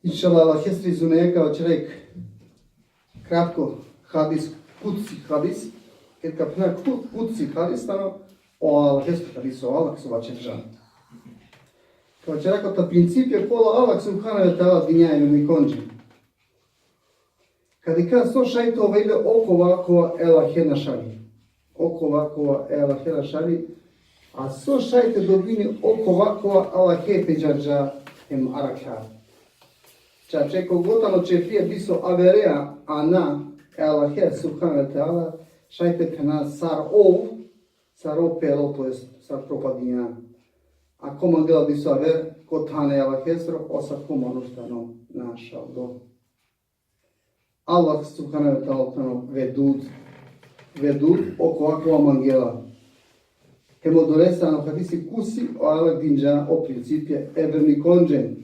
Inshallah, Hestri Zuneja kao čovjek kratko hadis, kutsi hadis, kad kapna kutsi hadis, stano o Hestri hadis, o Allah subhanahu wa ta'ala. Kao će rekao, ta princip je kola Allah subhanahu wa ta'ala dinjaju mi konđe. Kad i kad sto šajto vejde oko ovako elahe na šari. Oko ovako elahe na šari. A sto šajte dobini oko ovako elahe peđarđa em arakha. Čačeko gotano čefije biso averea ana elahe subhanahu wa ta'ala. Šajte pena sar opelo, to je sar propadinja. A como gela biso aver, kotane elahe sro, osa como anuštano našao do. Allah subhanahu wa ta'ala vedud oko akva mangela. Hemo dolesano hadisi kusi o Allah dinja o principje everni konđen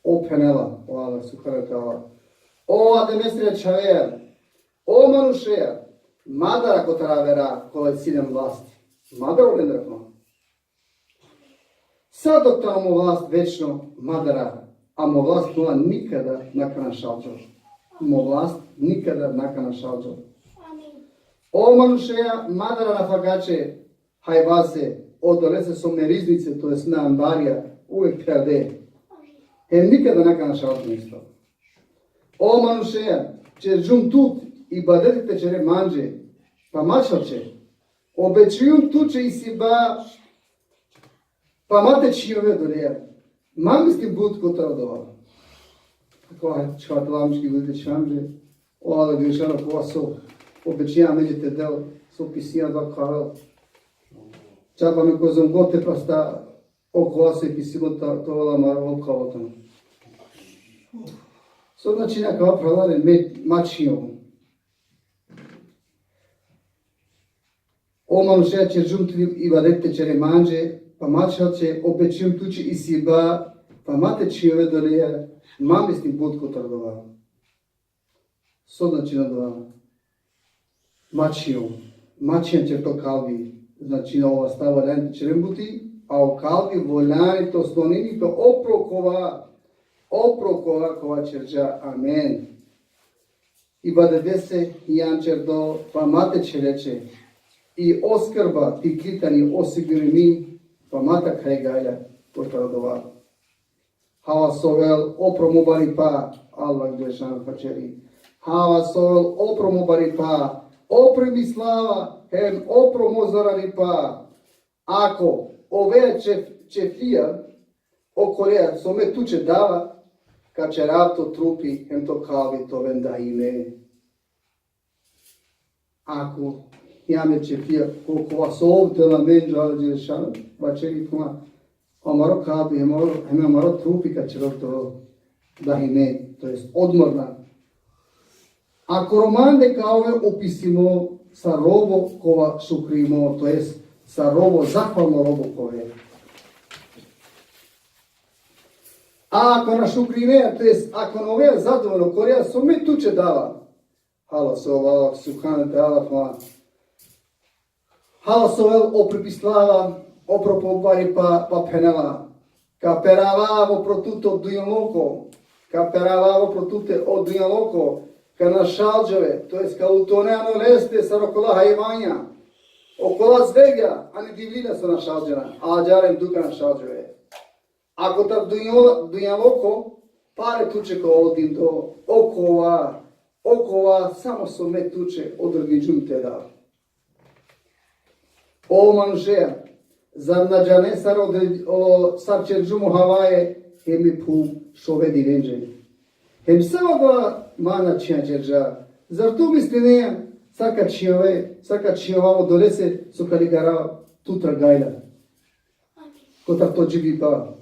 o penela o Allah subhanahu wa ta'ala. O ademestre čaver, o manušeja, madara kotravera kolej sinem vlasti. Madara u rendrakno. Sad dok tamo vlast večno madara, a mo vlast nula nikada nakana šalčo. Mo vlast nikada nakana šalđo. O manušeja, madara na fagače, hajvase, odolese somne riznice, to je sna ambarija, uvijek prade. Nikada nakana šalđo nisto. O manušeja, če džum tut i badetite čere manđe, pa mačalče, obećujum tuče i si ba, pa mate čijove doreja. Mangistim bud kota odovala. Ako čhvatlamčki budete čamže, ovala griješana kova so, obećija međete del, so pisija dva kavel. Čapa me kozom gote pa sta okova se pisimo to ovala marval kavotano. So znači neka opravdane mačijom. O manušeja će žumtili i vadete čere manže, pa mačalče obećujum tuče i si ba, pa mate čijove doreja, Mami s tim put kotardova. Znači nadova. Mačijom će to kalbi. Znači na ova stava renti čerembuti, a o kalbi voljani to slonini to oprokova kova čerđa. Amen. I bade dese i jančer do pa mate će reče. I oskrba ti kitani osiguri mi, pa mata kaj galja kotardova. Hava sovel opromobari pa, Allah gdešan fačeri. Hava sovel opromobari pa, opremi slava, hem opromozorani pa. Ako ove čefija okolija some tuče dava, kad će rato trupi, hem to kalvi to venda ime. Ako jame čefija, koliko vas ovdje na menđu, Allah gdešan fačeri kuma, amaro kalbi, heme amaro trupi kad će to dahine, to jest odmorna. Ako romande kao ove opisimo sa robo kova šukrimo, to jest sa robo, zahvalno robo kove. A ako na šukrine, to jest ako na ove zadovoljno korija, some tuče dava. Hala se ova, subhanahu ta'ala, hala se ova opripislava, opropobari pa penela. Ca peravavo pro tutto dunjaloco, ca peravavo pro tutte o dunjaloco, ca na šalđave, to jest ca utoneano leste sa okola hajvanja, okola zvega, a ne divljina su na šalđana, a džarem duka na šalđave. Ako ta dunjaloco, pare tuče ko odim do okova, samo su me tuče odrgi džum te da. O manušeja, zar na džane sar će džumu havaje, hemi pum šove divenđe. Hem samo ga mana činđa. Zar tu misli ne, saka čijovavo dolese su kaligara tutra gajla. Kota to džibi pa.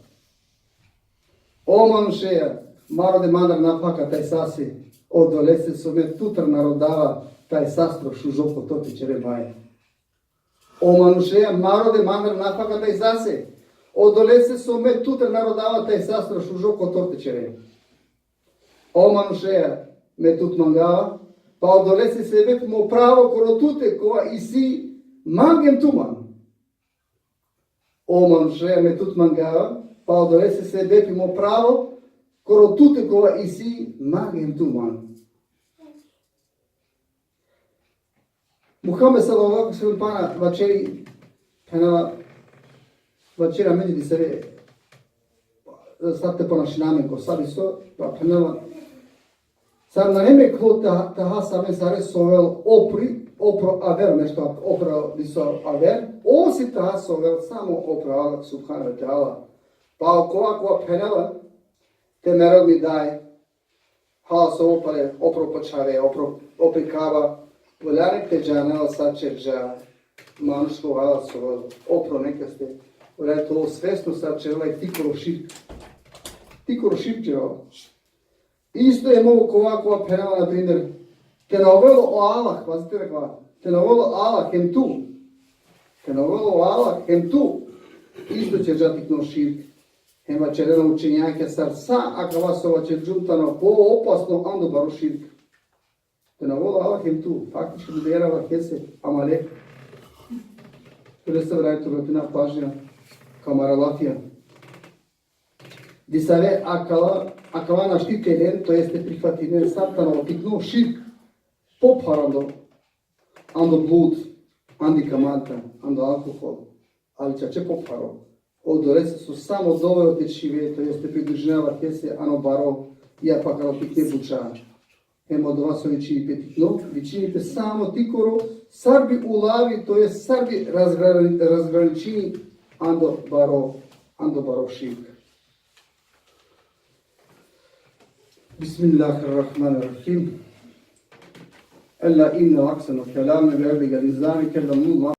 O manušeja, maro de mandar napaka taj sasi, o dolese su me tutra narodava, taj sastro šužoko to ti čere maje. O manušeja, maro de mandar napaka taj zase, o dolese su me tutra narodava, taj sastro šužoko to ti čere. O manušeja, me tut mangava, pa odolese sebe mo pravo korotute kova i si mangem tuman. O manušeja, me tut mangava, pa odolese sebe mo pravo Coro tutte kova isi magem tu man. Muhammed sallallahu alaihi ve sellem večeri penala večera među di sebe sate ponašiname ko sabi so pa penala sam na neme klo taha same sare sovel opro aver nešto opro diso aver osi taha sovel samo opro Allah subhanahu wa ta'ala pa oko penala te narodni daj hala so opare opro počave opri kava voljare janela sačerđa manuško hala so opro nekaste voljare to svesno sačerla i tikoro šipčeva. Isto je mogu ovakva penala, na primjer, te naovelo o Allah, pazite rekla, te naovelo Allah, hem tu. Te naovelo o Allah, hem tu. Isto će žati kno širk. Hema će rena učenjake sar sa, ako vas ova će džutano po opasno, ando baru širk. Te naovelo Allah, hem tu. Faktički da vjerava hese, amalek. Predstavljajte rotina pažnja, kamara lafija. Di save akala na štiteljen, to jeste prihvatine satanovo tikno širk, popharando, ando blud, andi kamanta, ando alkohol, ali će popharo. Odorece su samo doveo te čive, to jeste pridružnjava kese, ano baro, ja pa kao tikne buča. Hemo do vas ovi čini petikno, vi činite samo tikoro, sarbi ulavi, to je sarbi razgraničini, ando baro širk. Bismillahirrahmanirrahim. Ella inna aksana kelame ve erdiga lizani kellamullah.